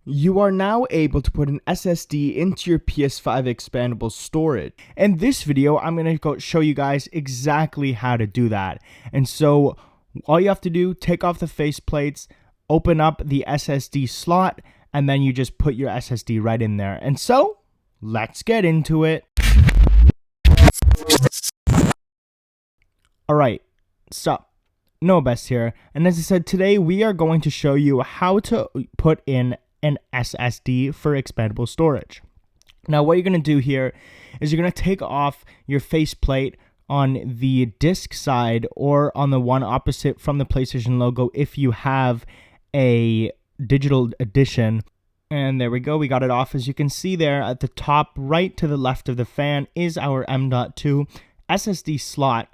You are now able to put an SSD into your PS5 expandable storage. In this video, I'm going to show you guys exactly how to do that. And so all you have to do, take off the face plates, open up the SSD slot, and then you just put your SSD right in there. And so let's get into it. All right, so Noah Best here. And as I said, today we are going to show you how to put in an SSD for expandable storage. Now what you're going to do here is you're going to take off your faceplate on the disk side or on the one opposite from the PlayStation logo if you have a digital edition. And there we go, we got it off. As you can see there at the top right to the left of the fan is our M.2 SSD slot.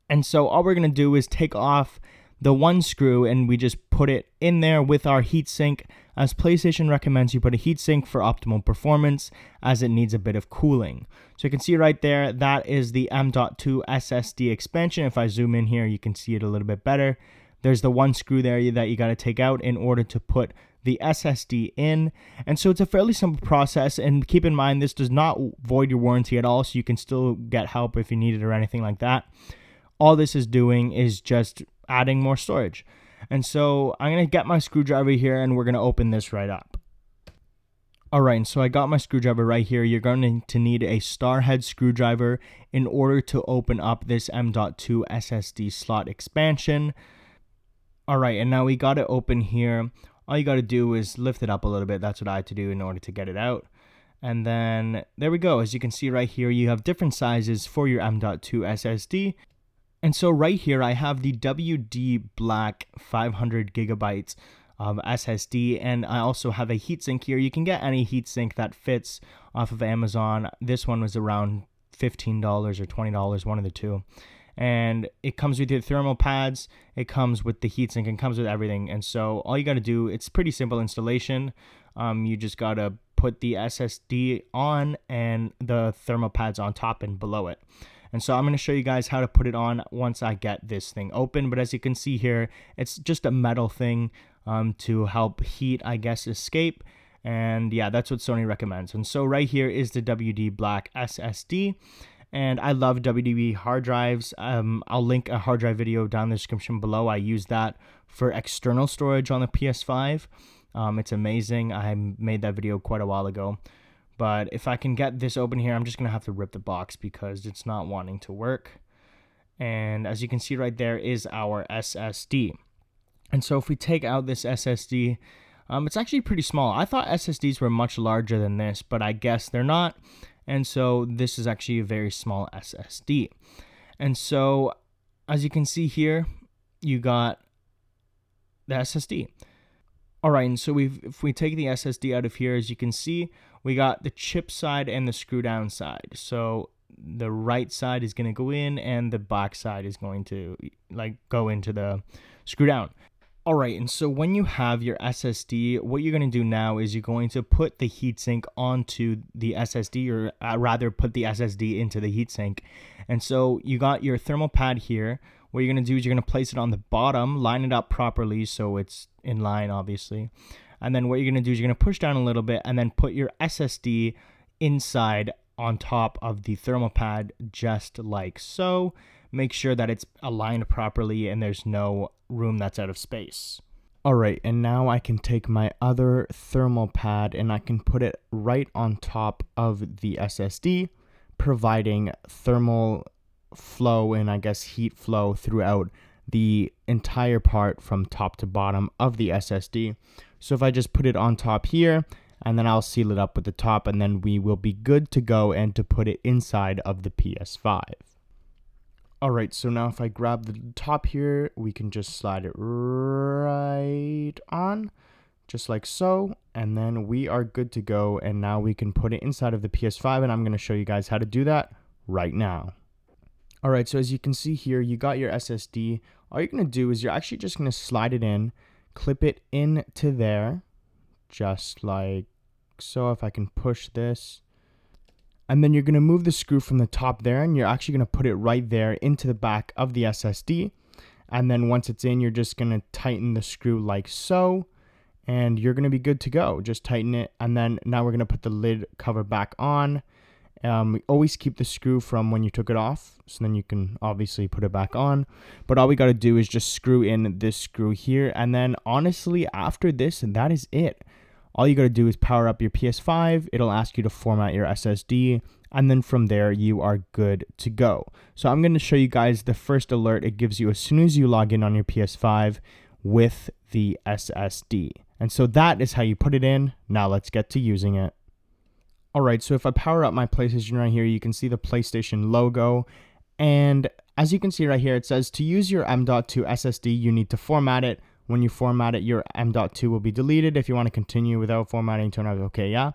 And so all we're going to do is take off the one screw and we just put it in there with our heatsink. As PlayStation recommends, you put a heatsink for optimal performance as it needs a bit of cooling. So you can see right there, that is the M.2 SSD expansion. If I zoom in here, you can see it a little bit better. There's the one screw there that you got to take out in order to put the SSD in. And so it's a fairly simple process, and keep in mind this does not void your warranty at all, so you can still get help if you need it or anything like that. All this is doing is just adding more storage. And so I'm going to get my screwdriver here and we're going to open this right up. Alright, and so I got my screwdriver right here. You're going to need a star head screwdriver in order to open up this M.2 SSD slot expansion. Alright, and now we got it open here. All you got to do is lift it up a little bit. That's what I had to do in order to get it out. And then there we go. As you can see right here, you have different sizes for your M.2 SSD. And so right here, I have the WD Black 500 gigabytes of SSD, and I also have a heatsink here. You can get any heatsink that fits off of Amazon. This one was around $15 or $20, one of the two. And it comes with your thermal pads, it comes with the heatsink, and comes with everything. And so all you got to do, it's pretty simple installation. You just got to put the SSD on and the thermal pads on top and below it. And so I'm going to show you guys how to put it on once I get this thing open. But as you can see here, it's just a metal thing to help heat, I guess, escape. And yeah, that's what Sony recommends. And so right here is the WD Black SSD. And I love WD hard drives. I'll link a hard drive video down in the description below. I use that for external storage on the PS5. It's amazing. I made that video quite a while ago. But if I can get this open here, I'm just going to have to rip the box because it's not wanting to work. And as you can see right there is our SSD. And so if we take out this SSD, it's actually pretty small. I thought SSDs were much larger than this, but I guess they're not. And so this is actually a very small SSD. And so as you can see here, you got the SSD. All right, and so if we take the SSD out of here, as you can see, we got the chip side and the screw down side. So the right side is going to go in and the back side is going to go into the screw down. All right, and so when you have your SSD, what you're going to do now is you're going to put the heatsink onto the SSD, or rather put the SSD into the heatsink. And so you got your thermal pad here. What you're going to do is you're going to place it on the bottom, line it up properly so it's in line, obviously. And then what you're going to do is you're going to push down a little bit and then put your SSD inside on top of the thermal pad, just like so. Make sure that it's aligned properly and there's no room that's out of space. All right, and now I can take my other thermal pad and I can put it right on top of the SSD, providing thermal flow and I guess heat flow throughout the entire part from top to bottom of the SSD. So if I just put it on top here and then I'll seal it up with the top, and then we will be good to go and to put it inside of the PS5. Alright, so now if I grab the top here, we can just slide it right on, just like so, and then we are good to go, and now we can put it inside of the PS5, and I'm going to show you guys how to do that right now. Alright, so as you can see here, you got your SSD. All you're going to do is you're actually just going to slide it in, clip it into there, just like so. If I can push this, and then you're going to move the screw from the top there, and you're actually going to put it right there into the back of the SSD. And then once it's in, you're just going to tighten the screw like so. and you're going to be good to go. Just tighten it, and then now we're going to put the lid cover back on. Always keep the screw from when you took it off, so then you can obviously put it back on. But all we got to do is just screw in this screw here, and then honestly after this, that is it. All you got to do is power up your PS5. It'll ask you to format your SSD, and then from there you are good to go. So I'm going to show you guys the first alert it gives you as soon as you log in on your PS5 with the SSD. And so that is how you put it in. Now let's get to using it. Alright, so if I power up my PlayStation right here, you can see the PlayStation logo, and as you can see right here, it says to use your M.2 SSD, you need to format it. When you format it, your M.2 will be deleted. If you want to continue without formatting, turn out okay, yeah?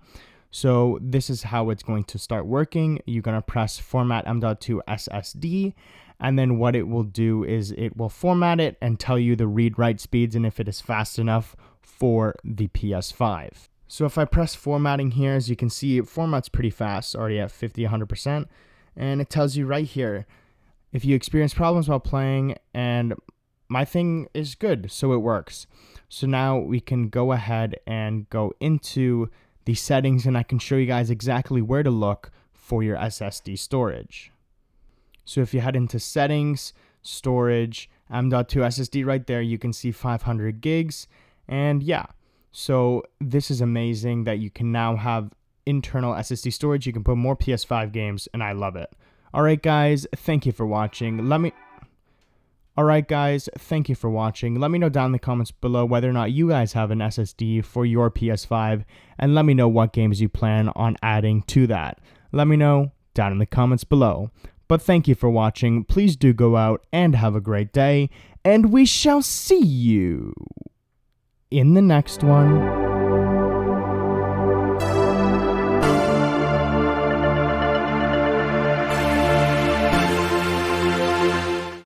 So this is how it's going to start working. You're going to press format M.2 SSD, and then what it will do is it will format it and tell you the read-write speeds and if it is fast enough for the PS5. So if I press formatting here, as you can see, it formats pretty fast, already at 50-100%, and it tells you right here if you experience problems while playing, and my thing is good, so it works. So now we can go ahead and go into the settings, and I can show you guys exactly where to look for your SSD storage. So if you head into settings, storage, M.2 SSD right there, you can see 500 gigs, and yeah. So this is amazing that you can now have internal SSD storage. You can put more PS5 games, and I love it. Alright guys, thank you for watching. Let me know down in the comments below whether or not you guys have an SSD for your PS5, and let me know what games you plan on adding to that. Let me know down in the comments below. But thank you for watching. Please do go out and have a great day, and we shall see you in the next one.